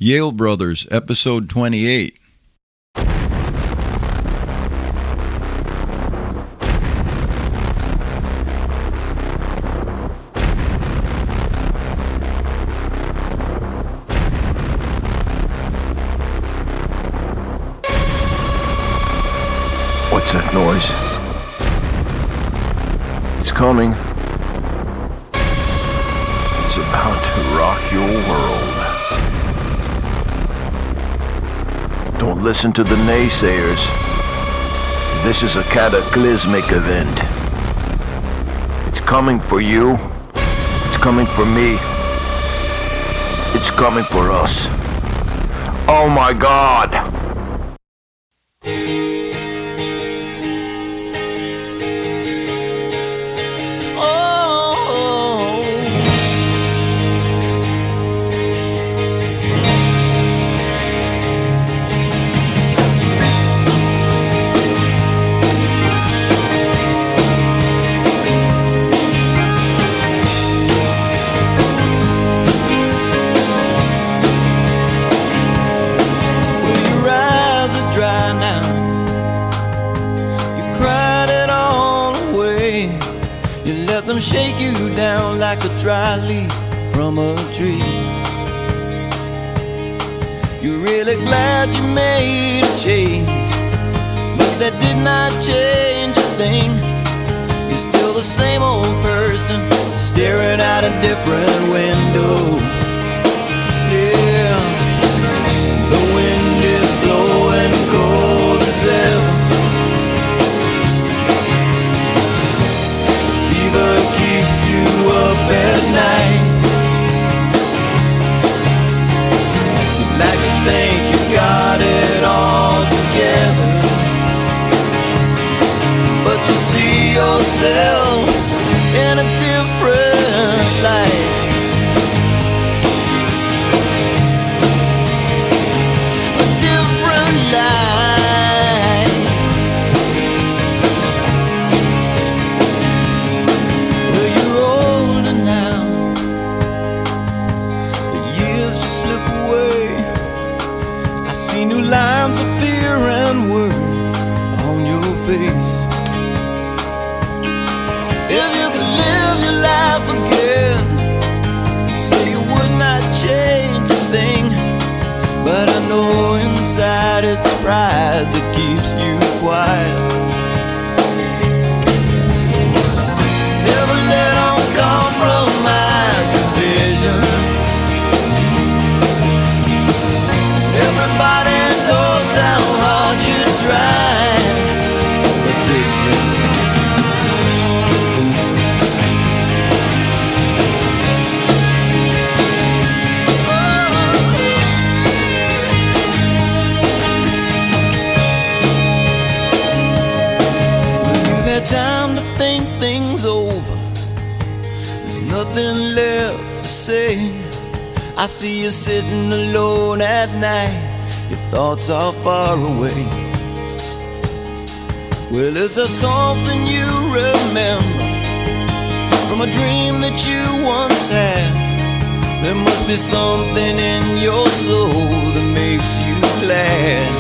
Yale Brothers, Episode 28. What's that noise? It's coming. It's about to rock your world. Don't listen to the naysayers. This is a cataclysmic event. It's coming for you. It's coming for me. It's coming for us. Oh my God! Shake you down like a dry leaf from a tree. You're really glad you made a change, but that did not change a thing. You're still the same old person, staring out a different window. Yeah, the wind is blowing cold as ever. Up at night, like you think you got it all together, but you see yourself in a different light. A different light. Well, you're older now, the years just slip away. I see new lines of fear and worry on your face. If you could live your life again, say you would not change a thing, but I know inside it's pride that keeps you quiet. Never let on compromise your vision. Everybody knows how hard you try. Addiction. When you've had time to think things over, there's nothing left to say. I see you sitting alone at night, your thoughts are far away. Well, is there something you remember from a dream that you once had? There must be something in your soul that makes you glad.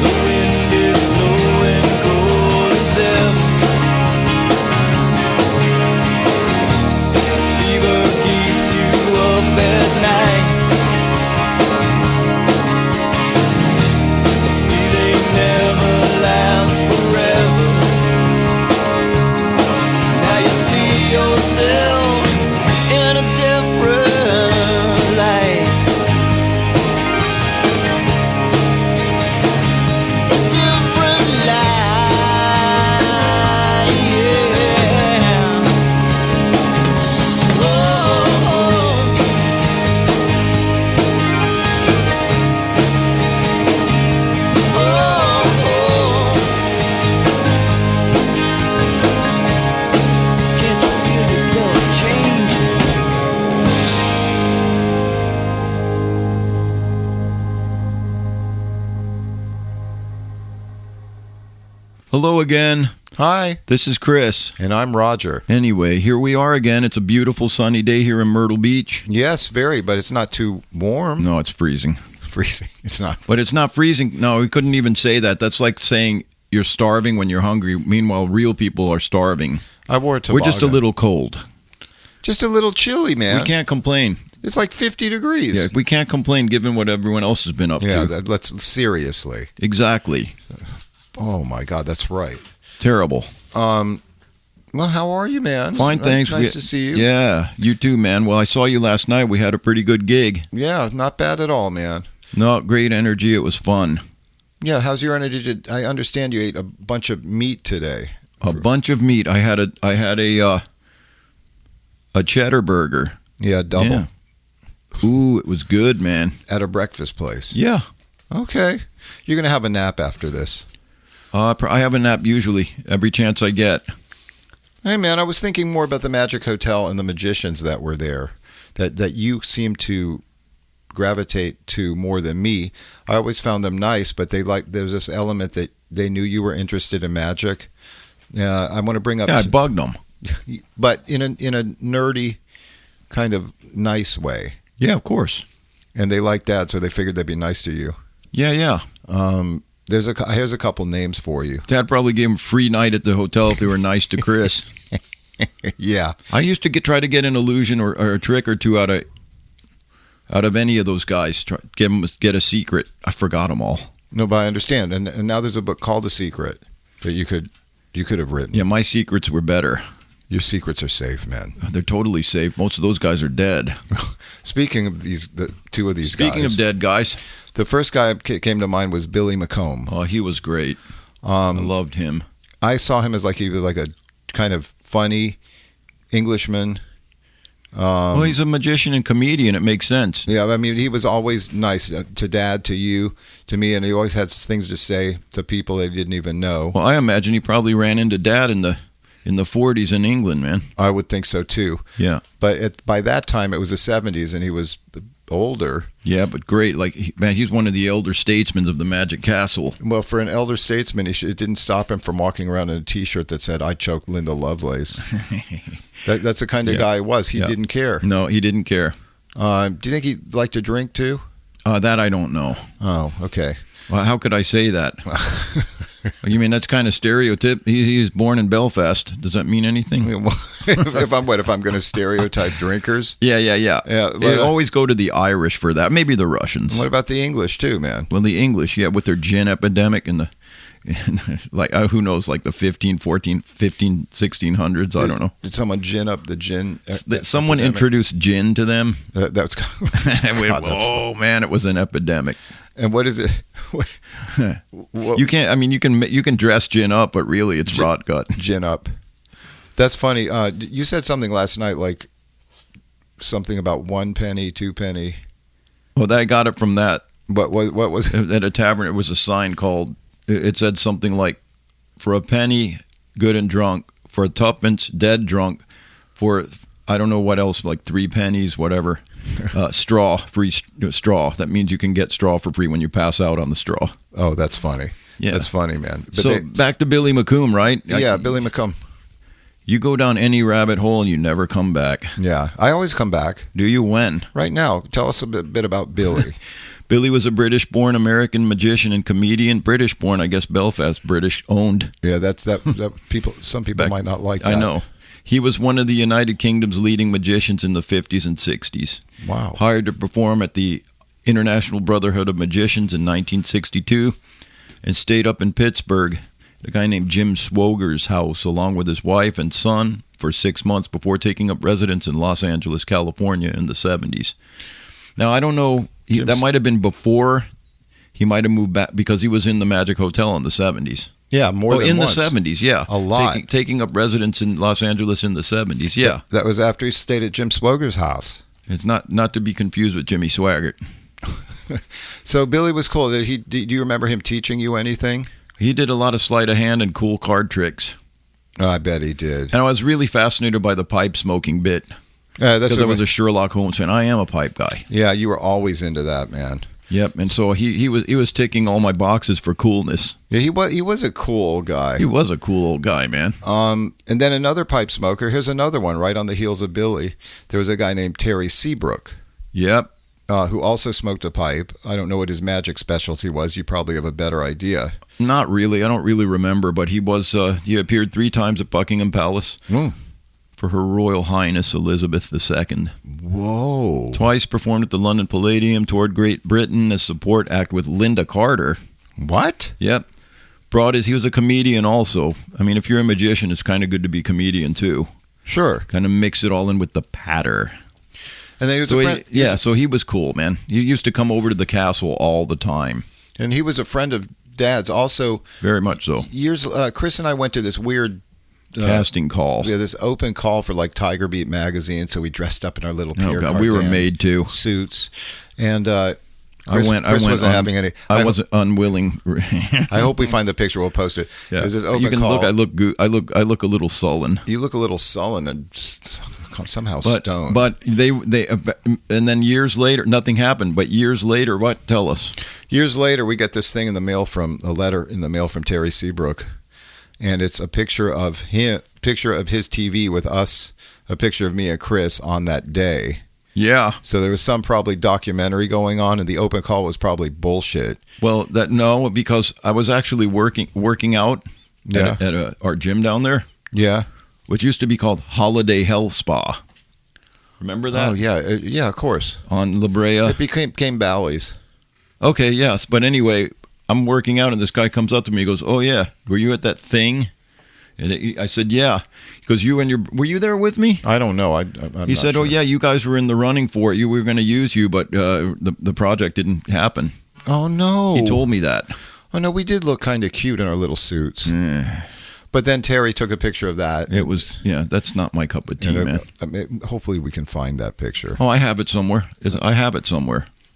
The wind is blowing cold as ever. Fever keeps you up at night. The feeling never lasts forever. Now you see yourself in a different light. A different light, yeah. Oh, oh, oh, oh. Can you feel yourself changing? Hello again. Hi. This is Chris. And I'm Roger. Anyway, here we are again. It's a beautiful sunny day here in Myrtle Beach. Yes, very, but it's not too warm. No, it's freezing. Freezing. It's not. But it's not freezing. No, we couldn't even say that. That's like saying you're starving when you're hungry. Meanwhile, real people are starving. I wore a toboggan. We're just a little cold. Just a little chilly, man. We can't complain. It's like 50 degrees. Yeah, we can't complain given what everyone else has been up to. Yeah, let's seriously. Exactly. Oh, my God, that's right. Terrible. Well, how are you, man? Fine, thanks. Nice to see you. Yeah, you too, man. Well, I saw you last night. We had a pretty good gig. Yeah, not bad at all, man. No, great energy. It was fun. Yeah, how's your energy? I understand you ate a bunch of meat today. A bunch of meat. I had a cheddar burger. Yeah, double. Yeah. Ooh, it was good, man. At a breakfast place. Yeah. Okay. You're going to have a nap after this. I have a nap usually, every chance I get. Hey, man, I was thinking more about the Magic Hotel and the magicians that were there, that you seem to gravitate to more than me. I always found them nice, but there's this element that they knew you were interested in magic. I want to bring up... Yeah, I bugged them. But in a nerdy kind of nice way. Yeah, of course. And they liked that, so they figured they'd be nice to you. Yeah. Here's a couple names for you. Dad probably gave him free night at the hotel if they were nice to Chris. Yeah. I used to try to get an illusion or a trick or two out of any of those guys. Get a secret. I forgot them all. No, but I understand. And now there's a book called The Secret that you could have written. Yeah, my secrets were better. Your secrets are safe, man. They're totally safe. Most of those guys are dead. Speaking of the two of these guys. Speaking of dead guys. The first guy that came to mind was Billy McComb. Oh, he was great. I loved him. I saw him as he was like a kind of funny Englishman. Well, he's a magician and comedian. It makes sense. Yeah, I mean, he was always nice to Dad, to you, to me, and he always had things to say to people they didn't even know. Well, I imagine he probably ran into Dad in the 40s in England, man. I would think so, too. Yeah. But by that time, it was the 70s, and he was older. Yeah, but great. He's one of the elder statesmen of the Magic Castle. Well, for an elder statesman, it didn't stop him from walking around in a T-shirt that said, "I choked Linda Lovelace." That's the kind of guy he was. He didn't care. No, he didn't care. Do you think he liked to drink, too? That I don't know. Oh, okay. Well, how could I say that? You mean that's kind of stereotype? He was born in Belfast. Does that mean anything? if I'm going to stereotype drinkers? Yeah. They always go to the Irish for that. Maybe the Russians. What about the English too, man? Well, the English, yeah, with their gin epidemic and who knows, like the 1600s. I don't know. Did someone gin up the gin? Someone epidemic? Introduced gin to them. That's oh man, it was an epidemic. And what is it? You can't. I mean, you can dress gin up, but really, it's rot gut. Gin up. That's funny. You said something last night, like something about 1 penny, 2 penny. Well, I got it from that. What was it? At a tavern? It was a sign called. It said something like, "For a penny, good and drunk. For a tuppence, dead drunk. For I don't know what else, like 3 pennies, whatever." Straw, free straw. That means you can get straw for free when you pass out on the straw. Oh, that's funny. Yeah. That's funny, man. But back to Billy McComb, right? Yeah, Billy McComb. You go down any rabbit hole and you never come back. Yeah, I always come back. Do you? When? Right now. Tell us a bit about Billy. Billy was a British-born American magician and comedian. British-born, I guess Belfast, British-owned. Yeah, that's that people. Some people might not like that. I know. He was one of the United Kingdom's leading magicians in the 50s and 60s. Wow. Hired to perform at the International Brotherhood of Magicians in 1962 and stayed up in Pittsburgh at a guy named Jim Swoger's house along with his wife and son for 6 months before taking up residence in Los Angeles, California in the 70s. Now, I don't know. That might have been before he might have moved back because he was in the Magic Hotel in the 70s. Yeah, more than once. In the 70s, yeah. A lot. Taking up residence in Los Angeles in the 70s, yeah. That was after he stayed at Jim Swoger's house. It's not to be confused with Jimmy Swaggart. So Billy was cool. Do you remember him teaching you anything? He did a lot of sleight of hand and cool card tricks. Oh, I bet he did. And I was really fascinated by the pipe smoking bit. Because I was a Sherlock Holmes fan. I am a pipe guy. Yeah, you were always into that, man. Yep, and so he was ticking all my boxes for coolness. Yeah, he was a cool old guy. He was a cool old guy, man. And then another pipe smoker. Here's another one right on the heels of Billy. There was a guy named Terry Seabrooke. Yep. Who also smoked a pipe. I don't know what his magic specialty was. You probably have a better idea. Not really. I don't really remember, but he appeared 3 times at Buckingham Palace for Her Royal Highness Elizabeth II. Whoa. Twice performed at the London Palladium, toured Great Britain as support act with Linda Carter. What? Yep. He was a comedian also. I mean, if you're a magician, it's kind of good to be a comedian too. Sure. Kind of mix it all in with the patter. And then he was a friend. So he was cool, man. He used to come over to the castle all the time. And he was a friend of Dad's also. Very much so. Chris and I went to this weird casting call. Yeah, this open call for like Tiger Beat magazine. So we dressed up in our little Pierre Cardin we were made to suits. And Chris wasn't having any. I wasn't unwilling. I hope we find the picture. We'll post it. Yeah. This open you can call. look. I look a little sullen. You look a little sullen and somehow stoned. But they and then years later, nothing happened. But years later, what? Tell us. Years later, we get this thing in the mail from Terry Seabrooke, and it's a picture of his TV with us, a picture of me and Chris on that day. Yeah. So there was some probably documentary going on, and the open call was probably bullshit. Well, because I was actually working out at our gym down there. Yeah. Which used to be called Holiday Health Spa. Remember that? Oh, yeah, of course. On La Brea. It became Bally's. Okay, yes. But anyway, I'm working out, and this guy comes up to me. He goes, "Oh, yeah, were you at that thing?" And I said, "Yeah." He goes, were you there with me? I don't know. He said, "Oh, yeah, you guys were in the running for it. We were going to use you, but the project didn't happen." Oh, no. He told me that. Oh, no, we did look kind of cute in our little suits. But then Terry took a picture of that. It was, that's not my cup of tea, man. Hopefully we can find that picture. Oh, I have it somewhere.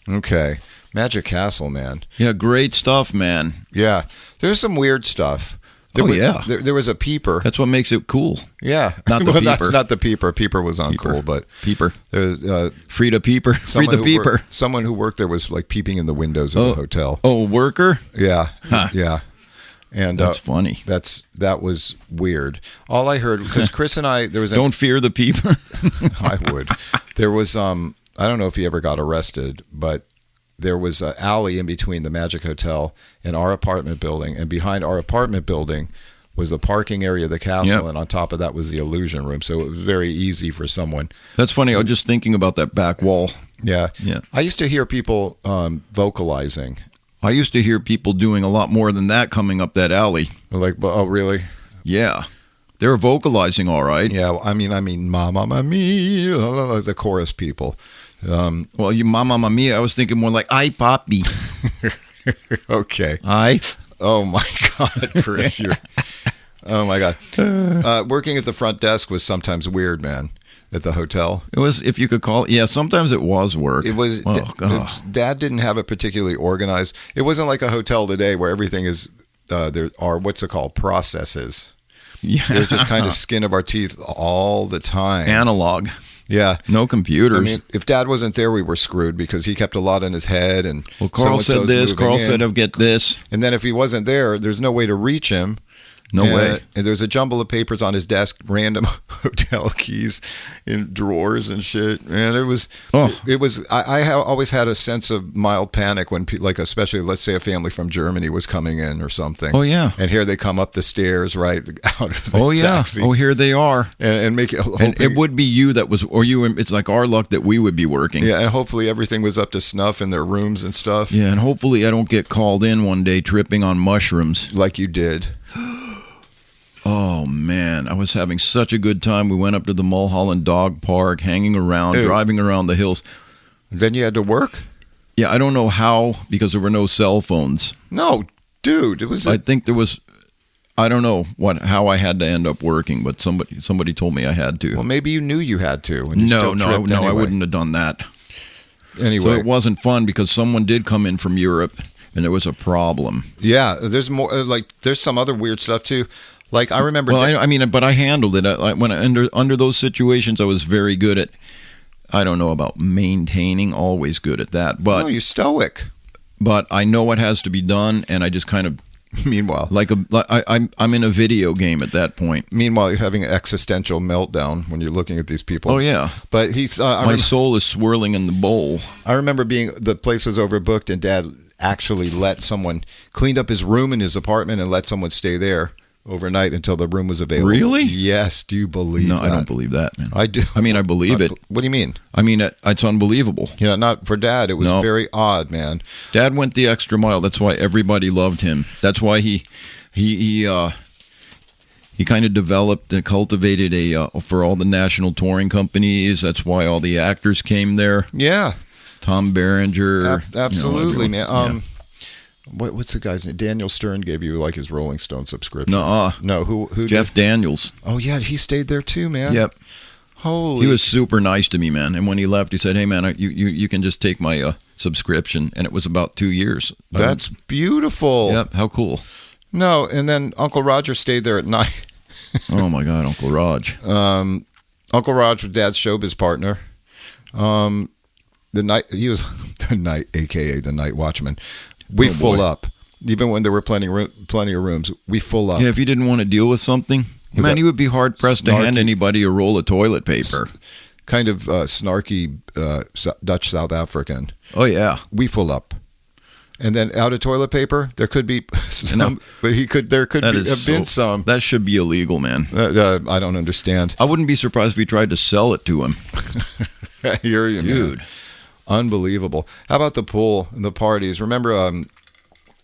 Okay. Magic Castle, man. Yeah, great stuff, man. Yeah. There's some weird stuff. There was a Peeper. That's what makes it cool. Yeah. Not the Peeper. Not the Peeper. Peeper was uncool, but... Peeper. There was, Frida Peeper. Frida Peeper. Someone who worked there was like peeping in the windows of the hotel. Oh, worker? Yeah. Huh. Yeah. And that's funny. That was weird. All I heard, because Chris and I, there was don't fear the Peeper. I would. There was I don't know if he ever got arrested, but there was an alley in between the Magic Hotel and our apartment building, and behind our apartment building was the parking area of the castle, and on top of that was the illusion room. So it was very easy for someone. That's funny. I was just thinking about that back wall. Yeah. Yeah. I used to hear people vocalizing. I used to hear people doing a lot more than that coming up that alley. Like, oh, really? Yeah. They were vocalizing all right. Yeah, I mean, Mamma Mia, the chorus people. Well, you Mamma Mia, I was thinking more like, "Ay, papi." Okay. Ay. Oh, my God, Chris. Oh, my God. Working at the front desk was sometimes weird, man. At the hotel, it was, if you could call it. Yeah, sometimes it was work. It was. Dad didn't have it particularly organized. It wasn't like a hotel today where everything is. There are what's it called, processes. Yeah, it was just kind of skin of our teeth all the time. Analog. Yeah, no computers. I mean, if Dad wasn't there, we were screwed because he kept a lot in his head. And well, Carl said this. Carl said, "I'll get this." And then if he wasn't there, there's no way to reach him. No way. And there's a jumble of papers on his desk, random hotel keys in drawers and shit. And it was. I always had a sense of mild panic when, especially, let's say, a family from Germany was coming in or something. Oh yeah. And here they come up the stairs, right out of the taxi. Oh, here they are. And make it. And it would be you that was, or you. It's like our luck that we would be working. Yeah, and hopefully everything was up to snuff in their rooms and stuff. Yeah, and hopefully I don't get called in one day tripping on mushrooms like you did. Oh, man, I was having such a good time. We went up to the Mulholland Dog Park, hanging around, driving around the hills. Then you had to work? Yeah, I don't know how, because there were no cell phones. No, dude, it was... I think there was... I don't know how I had to end up working, but somebody told me I had to. Well, maybe you knew you had to. And no, I wouldn't have done that. Anyway. So it wasn't fun because someone did come in from Europe, and there was a problem. Yeah, there's more... there's some other weird stuff, too. Like, I remember... Well, but I handled it. Under those situations, I was very good at... I don't know about maintaining, always good at that. But no, you're stoic. but I know what has to be done, and I just kind of Meanwhile, I'm in a video game at that point. Meanwhile, you're having an existential meltdown when you're looking at these people. Oh yeah, but he's my soul is swirling in the bowl. I remember the place was overbooked, and Dad actually let someone cleaned up his room in his apartment and let someone stay there overnight until the room was available. Really? Yes. Do you believe that? No, I don't believe that, man. I do. I mean, I believe it. What do you mean? I mean, it's unbelievable. Yeah, not for Dad. It was very odd, man. Dad went the extra mile. That's why everybody loved him. That's why he kind of developed and cultivated for all the national touring companies. That's why all the actors came there. Yeah. Tom Berenger. Absolutely, man. What's the guy's name? Daniel Stern gave you like his Rolling Stone subscription. No, who? Jeff Daniels. Oh yeah, he stayed there too, man. Yep. Holy. He was super nice to me, man. And when he left, he said, "Hey, man, you can just take my subscription." And it was about 2 years. That's beautiful. Yep. How cool. No, and then Uncle Roger stayed there at night. Oh my God, Uncle Raj. Uncle Raj was Dad's showbiz partner. He was the night, aka the night watchman. We full up, even when there were plenty of rooms. We full up. Yeah, if you didn't want to deal with something, man, you would be hard pressed to hand anybody a roll of toilet paper. Kind of snarky Dutch South African. Oh yeah, we full up, and then out of toilet paper there could be some, but there could have been some. That should be illegal, man. I don't understand. I wouldn't be surprised if we tried to sell it to him. I hear you, dude. Man. Unbelievable. How about the pool and the parties? Remember a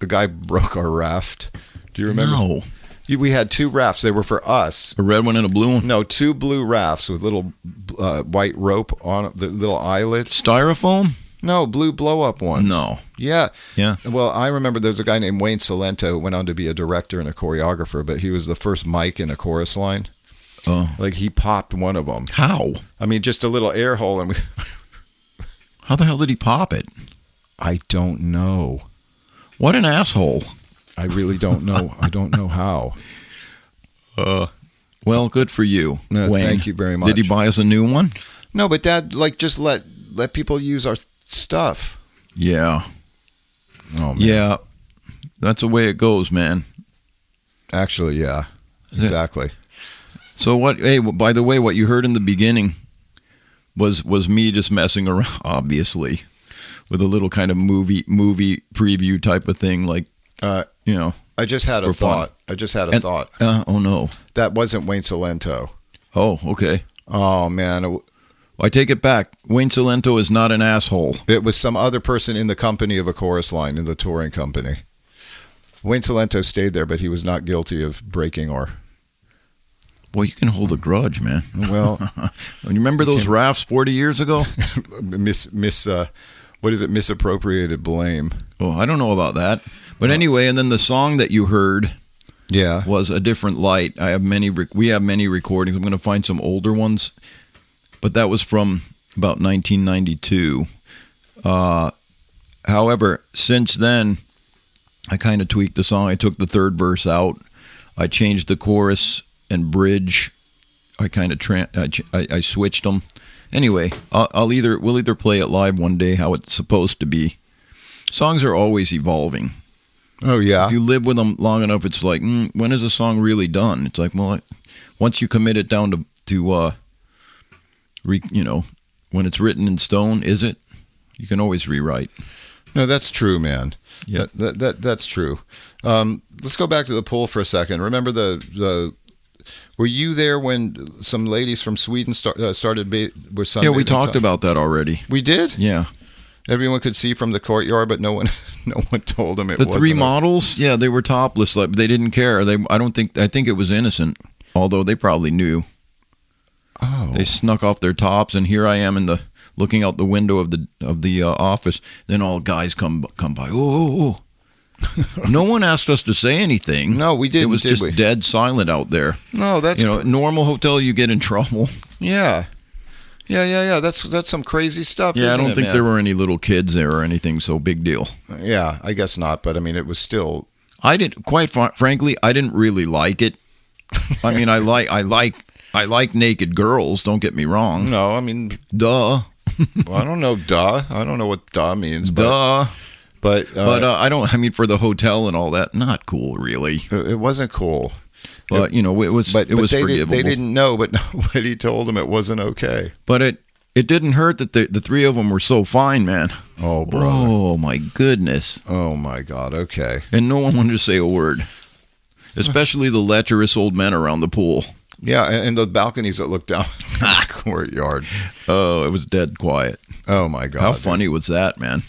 guy broke our raft? Do you remember? No. We had 2 rafts. They were for us. A red one and a blue one? No, 2 blue rafts with little white rope on the little eyelets. Styrofoam? No, blue blow-up ones. No. Yeah. Yeah. Well, I remember there was a guy named Wayne Cilento who went on to be a director and a choreographer, but he was the first mic in a chorus line. Oh. Like he popped one of them. How? I mean, just a little air hole and we... How the hell did he pop it? I don't know. What an asshole. I really don't know. I don't know how. Well, good for you, No, Wayne. thank you very much. Did he buy us a new one? No, but Dad, just let people use our stuff. Yeah. Oh, man. Yeah. That's the way it goes, man. Actually, yeah. Exactly. So what? Hey, by the way, what you heard in the beginning was me just messing around, obviously, with a little kind of movie preview type of thing, like I just had a thought. Thought. Oh no, that wasn't Wayne Cilento. Oh, okay. Oh man, I take it back. Wayne Cilento is not an asshole. It was some other person in the company of a chorus line in the touring company. Wayne Cilento stayed there, but he was not guilty of breaking or. Well, you can hold a grudge, man. Well, you remember those rafts 40 years ago? What is it? Misappropriated blame. Oh, I don't know about that. But anyway, and then the song that you heard, was A Different Light. We have many recordings. I'm going to find some older ones, but that was from about 1992. However, since then, I kind of tweaked the song. I took the third verse out. I changed the chorus and bridge. I kind of I switched them. Anyway, we'll either play it live one day how it's supposed to be. Songs are always evolving. Oh yeah. If you live with them long enough, it's like, when is a song really done? It's like, well, once you commit it down to when it's written in stone, is it? You can always rewrite. No, that's true, man. Yeah, that's true. Let's go back to the pool for a second. Remember the were you there when some ladies from Sweden started were sunbathing? Yeah, we talked about that already. We did? Yeah. Everyone could see from the courtyard, but no one told them it wasn't. The 3 models, they were topless. Like, they didn't care. I think it was innocent, although they probably knew. Oh. They snuck off their tops, and here I am looking out the window of the office. Then all guys come by. Oh. No one asked us to say anything. No, we didn't. It was just dead silent out there. No, that's normal hotel, you get in trouble. Yeah. That's some crazy stuff. Yeah, isn't I don't think man? there were any little kids there or anything. So big deal. Yeah, I guess not. But I mean, it was still. Frankly, I didn't really like it. I mean, I like naked girls. Don't get me wrong. No, I mean, duh. Well, I don't know. Duh. I don't know what duh means. Duh. But I don't. I mean, for the hotel and all that, not cool, really. it wasn't cool. But it was. It was forgivable. They didn't know, but nobody told them it wasn't okay. But it didn't hurt that the three of them were so fine, man. Oh, brother. Oh my goodness. Oh my God. Okay. And no one wanted to say a word, especially the lecherous old men around the pool. Yeah, and the balconies that look down the courtyard. Oh, it was dead quiet. Oh my God. How funny was that, man?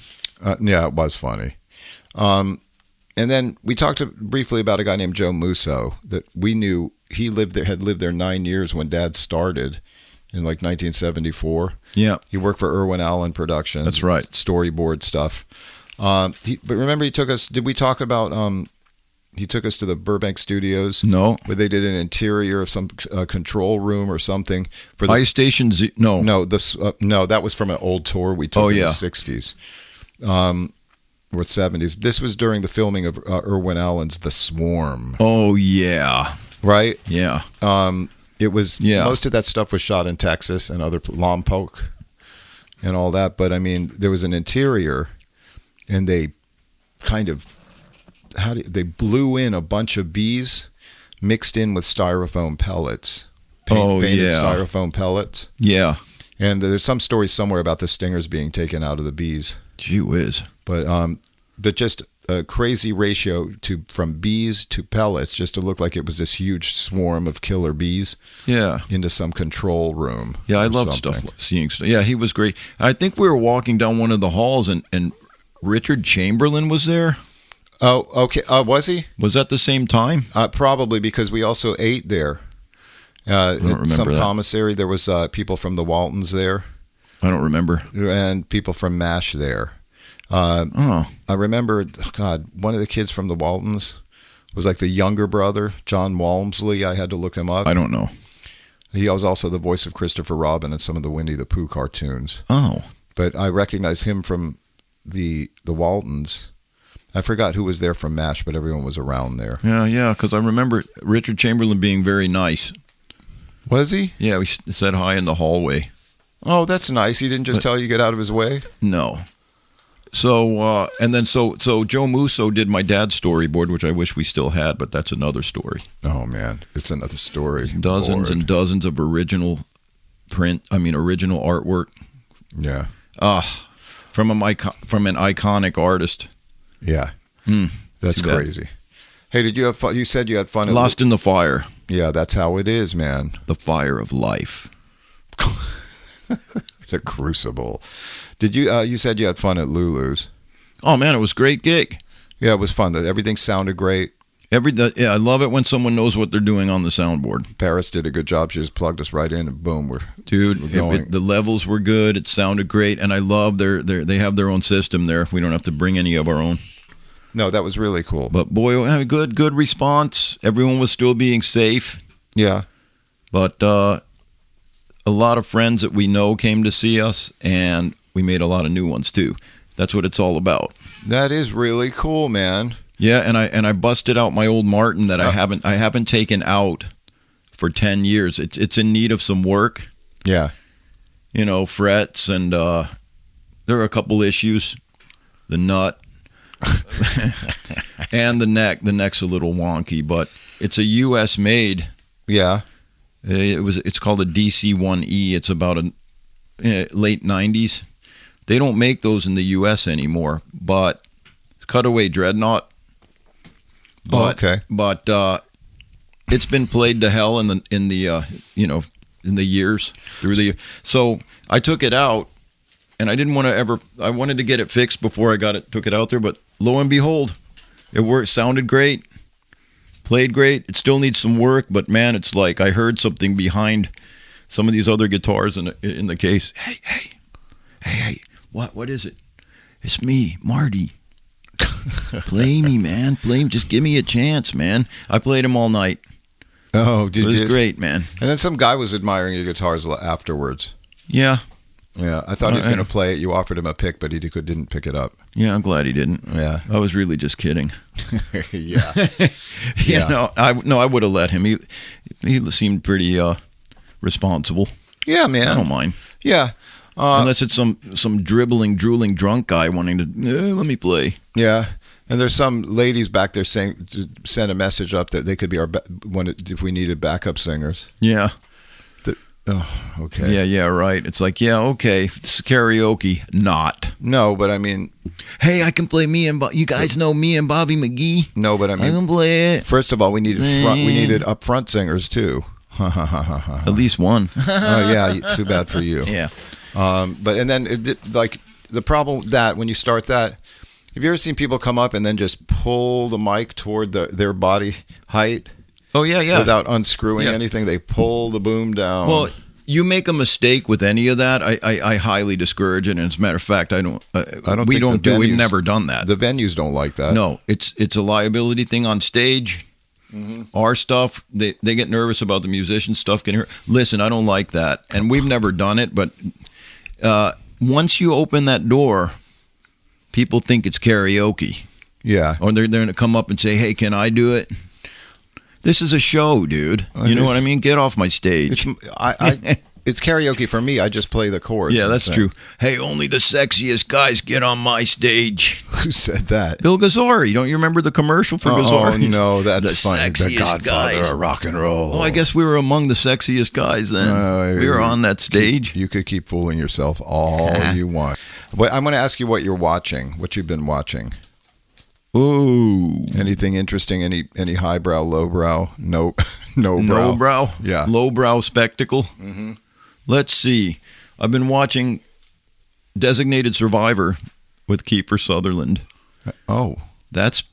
Yeah, it was funny. And then we talked briefly about a guy named Joe Musso that we knew. He had lived there 9 years when Dad started in like 1974. Yeah. He worked for Irwin Allen Productions. That's right. Storyboard stuff. But remember, he took us. Did we talk about? He took us to the Burbank Studios. No. Where they did an interior of some control room or something for the Ice Station Z. No. No, that was from an old tour we took in the 60s. Or 70s. This was during the filming of Irwin Allen's The Swarm. Oh yeah. Right? Yeah. It was most of that stuff was shot in Texas and other Lompoc and all that, but I mean there was an interior and they kind of they blew in a bunch of bees mixed in with styrofoam pellets. Painted styrofoam pellets. Yeah. And there's some story somewhere about the stingers being taken out of the bees. Gee whiz. But just a crazy ratio from bees to pellets, just to look like it was this huge swarm of killer bees. Yeah. Into some control room. Yeah, I love seeing stuff. Yeah, he was great. I think we were walking down one of the halls and Richard Chamberlain was there. Oh, okay. Was he? Was that the same time? Probably, because we also ate there. I don't remember some that. commissary. There was people from the Waltons there. I don't remember. And people from MASH there. I remember, one of the kids from the Waltons was like the younger brother, John Walmsley. I had to look him up. I don't know. He was also the voice of Christopher Robin in some of the Winnie the Pooh cartoons. Oh. But I recognize him from the Waltons. I forgot who was there from MASH, but everyone was around there. Yeah, because I remember Richard Chamberlain being very nice. Was he? Yeah, we said hi in the hallway. Oh, that's nice. He didn't just tell you to get out of his way? No. So, so Joe Musso did my dad's storyboard, which I wish we still had, but that's another story. Oh, man. It's another story. Dozens and dozens of original artwork. Yeah. From an iconic artist. Yeah. That's crazy. Hey, did you have fun? You said you had fun. Lost in the fire. Yeah, that's how it is, man. The fire of life. The crucible. Did you? You said you had fun at LuLu's. Oh man, it was a great gig. Yeah, it was fun. Everything sounded great. I love it when someone knows what they're doing on the soundboard. Paris did a good job. She just plugged us right in, and boom, we're going. The levels were good. It sounded great, and I love they have their own system there. We don't have to bring any of our own. No, that was really cool. But boy, good response. Everyone was still being safe. Yeah, but a lot of friends that we know came to see us, and we made a lot of new ones too. That's what it's all about. That is really cool, man. Yeah, and I busted out my old Martin that I haven't taken out for 10 years. It's in need of some work. Yeah. Frets and there are a couple issues. The nut and the neck. The neck's a little wonky, but it's a US made. Yeah. It's called a DC-1E. It's about a late 90s. They don't make those in the US anymore, but cutaway dreadnought. Okay. But it's been played to hell in the years through the. So I took it out, and I didn't want to ever. I wanted to get it fixed before I took it out there. But lo and behold, it worked. Sounded great, played great. It still needs some work, but man, it's like I heard something behind some of these other guitars in the case. Hey, what is it? It's me, Marty. Play me, man. Play me. Just give me a chance, man. I played him all night. Oh, it was great, man. And then some guy was admiring your guitars afterwards. Yeah. Yeah, I thought he was going to play it. You offered him a pick, but he didn't pick it up. Yeah, I'm glad he didn't. Yeah. I was really just kidding. Yeah. I would have let him. He seemed pretty responsible. Yeah, man. I don't mind. Yeah. Unless it's some dribbling, drooling drunk guy wanting to, let me play. Yeah. And there's some ladies back there saying to send a message up that they could be if we needed backup singers. Yeah. Okay. Yeah, right. It's like, yeah, okay, it's karaoke. Not. No, but I mean, hey, I can play you guys know me and Bobby McGee. No, but I mean, I can play it. First of all, we needed up front singers too. At least one. Oh yeah, too bad for you. Yeah. But and then like the problem with that when you start that, have you ever seen people come up and then just pull the mic toward their body height? Oh yeah. Without unscrewing anything, they pull the boom down. Well, you make a mistake with any of that, I highly discourage it. And as a matter of fact, we've never done that. The venues don't like that. No, it's a liability thing on stage. Mm-hmm. Our stuff, they get nervous about the musician stuff getting hurt. Listen, I don't like that, and we've never done it. But once you open that door, people think it's karaoke. Yeah, or they're going to come up and say, "Hey, can I do it?" This is a show, dude. You know what I mean? Get off my stage. It's karaoke for me. I just play the chords. Yeah, that's true. Hey, only the sexiest guys get on my stage. Who said that? Bill Gazzarri. Don't you remember the commercial for Gazzarri? Oh, no, that's funny. The Godfather guys. Of rock and roll. Oh, I guess we were among the sexiest guys then. We were on that stage. You could keep fooling yourself all you want. But I'm going to ask you what you're watching, what you've been watching. Ooh. Anything interesting? Any highbrow, lowbrow? No brow. No brow? Yeah. Lowbrow spectacle? Mm-hmm. Let's see. I've been watching Designated Survivor with Kiefer Sutherland. Oh. That's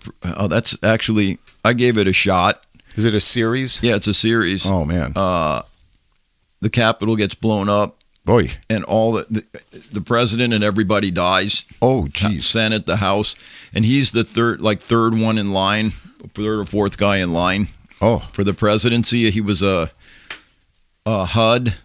actually, I gave it a shot. Is it a series? Yeah, it's a series. Oh, man. The Capitol gets blown up. Boy. And all the president and everybody dies. Oh, geez. Senate, the House, and he's the third one in line, third or fourth guy in line. Oh, for the presidency, he was a HUD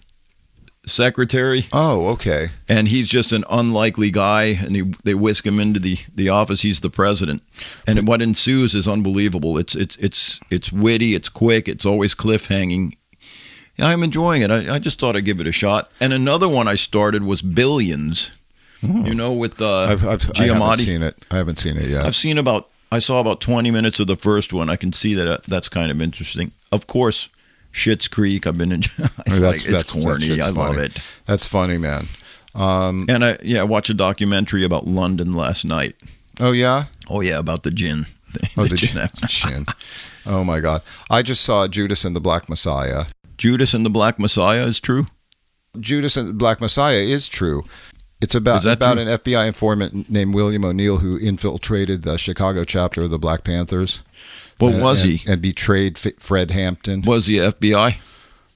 secretary. Oh, okay. And he's just an unlikely guy, and they whisk him into the office. He's the president, and what ensues is unbelievable. It's witty, it's quick, it's always cliffhanging. I'm enjoying it. I just thought I'd give it a shot. And another one I started was Billions. You know, with Giamatti. I haven't seen it yet. I saw about 20 minutes of the first one. I can see that's kind of interesting. Of course, Schitt's Creek. I've been enjoying. It's corny. I love it. That's funny, man. And I watched a documentary about London last night. Oh yeah. Oh yeah, about the gin. The gin. Oh my God! I just saw Judas and the Black Messiah. Judas and the Black Messiah is true? Judas and the Black Messiah is true. It's about an FBI informant named William O'Neill who infiltrated the Chicago chapter of the Black Panthers. What was he? And betrayed Fred Hampton. Was he FBI?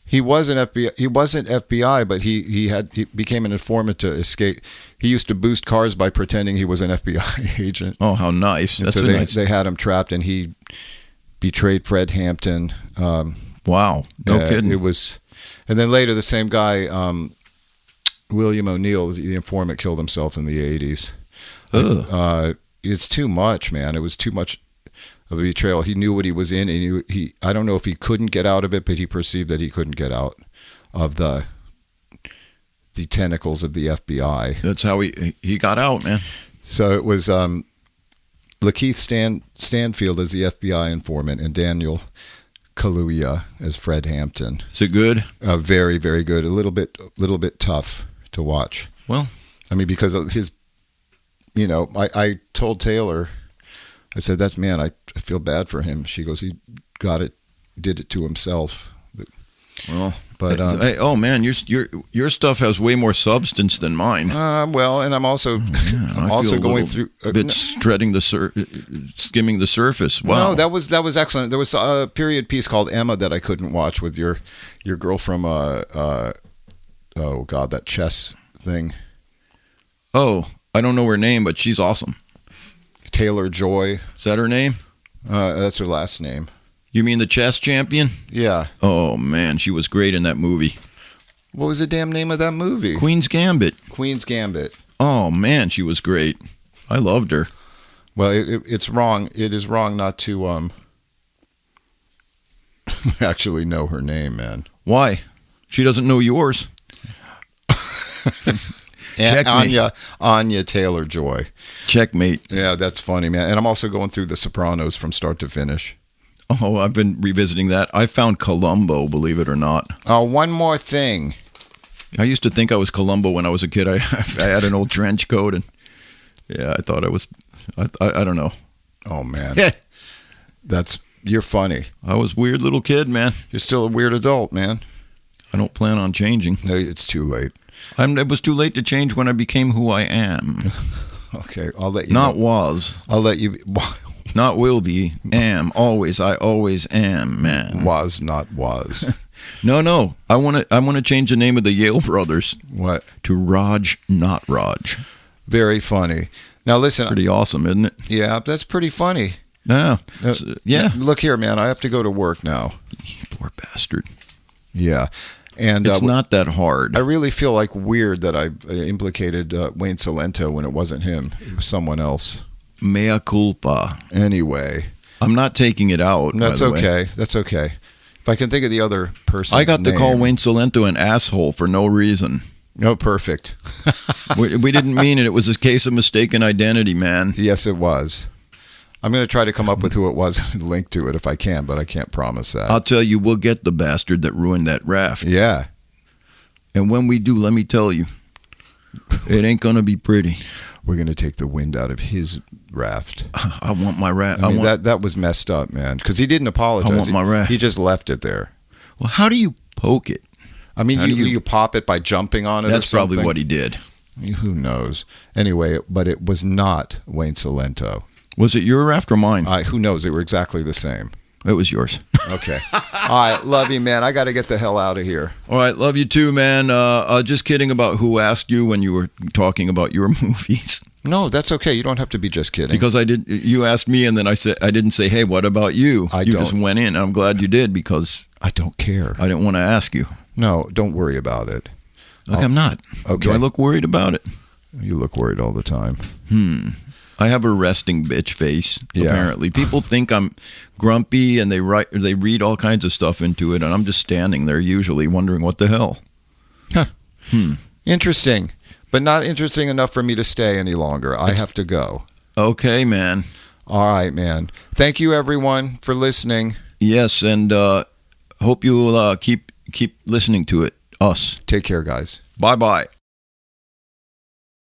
He was an FBI. He wasn't FBI, but he became an informant to escape. He used to boost cars by pretending he was an FBI agent. Oh, how nice! That's nice. They had him trapped, and he betrayed Fred Hampton. Wow, no kidding. It was, and then later the same guy, William O'Neill, the informant, killed himself in the 80s. It's too much, man. It was too much of a betrayal. He knew what he was in, and he I don't know if he couldn't get out of it, but he perceived that he couldn't get out of the tentacles of the FBI. That's how he got out, man. So it was LaKeith Stanfield as the FBI informant, and Daniel Kaluuya as Fred Hampton. Is it good? Very, very good. A little bit tough to watch. Well, I mean, because of his, I told Taylor, I said, I feel bad for him. She goes, he did it to himself. Well, but oh man, your stuff has way more substance than mine. Well, and I'm also going through a bit skimming the surface. Wow, no, that was excellent. There was a period piece called Emma that I couldn't watch with your girl from that chess thing. Oh, I don't know her name, but she's awesome. Taylor Joy. Is that her name? That's her last name. You mean the chess champion? Yeah. Oh, man, she was great in that movie. What was the damn name of that movie? Queen's Gambit. Queen's Gambit. Oh, man, she was great. I loved her. Well, it's wrong. It is wrong not to actually know her name, man. Why? She doesn't know yours. Checkmate. Anya Taylor-Joy. Checkmate. Yeah, that's funny, man. And I'm also going through The Sopranos from start to finish. Oh, I've been revisiting that. I found Columbo, believe it or not. Oh, one more thing. I used to think I was Columbo when I was a kid. I had an old trench coat, and yeah, I thought I was. I don't know. Oh man, you're funny. I was a weird little kid, man. You're still a weird adult, man. I don't plan on changing. No, it's too late. It was too late to change when I became who I am. Okay, I'll let you. Not know. Was. I'll let you. Not will be. Am. Always. I always am, man. Was not was. No. I want to change the name of the Yale brothers. What? To Raj, not Raj. Very funny. Now listen. Pretty awesome, isn't it? Yeah, that's pretty funny. Yeah. Yeah. Look here, man. I have to go to work now. You poor bastard. Yeah. And it's not that hard. I really feel like weird that I implicated Wayne Cilento when it wasn't him. It was someone else. Mea culpa. Anyway. I'm not taking it out. That's okay. That's okay. If I can think of the other person's I got name. to call Wayne Cilento an asshole for no reason. No, perfect. we didn't mean it. It was a case of mistaken identity, man. Yes, it was. I'm going to try to come up with who it was and link to it if I can, but I can't promise that. I'll tell you, we'll get the bastard that ruined that raft. Yeah. And when we do, let me tell you, it ain't going to be pretty. We're going to take the wind out of his raft. I want my raft. I mean, that was messed up, man, because he didn't apologize. I want my raft. He just left it there. Well, how do you poke it? I mean, you pop it by jumping on it. That's probably what he did. Who knows? Anyway, but it was not Wayne Cilento. Was it your raft or mine? Who knows? They were exactly the same. It was yours. Okay. All right. Love you, man. I got to get the hell out of here. All right. Love you too, man. Just kidding about who asked you when you were talking about your movies. No, that's okay. You don't have to be just kidding. Because you asked me, and then I didn't say, hey, what about you? You just went in. I'm glad you did because I don't care. I didn't want to ask you. No, don't worry about it. Look, I'm not. Okay. Do I look worried about it? You look worried all the time. I have a resting bitch face, Yeah. apparently. People think I'm grumpy, and they read all kinds of stuff into it, and I'm just standing there usually wondering what the hell. Huh. Interesting, but not interesting enough for me to stay any longer. I have to go. Okay, man. All right, man. Thank you, everyone, for listening. Yes, and hope you'll keep listening to it. Us. Take care, guys. Bye-bye.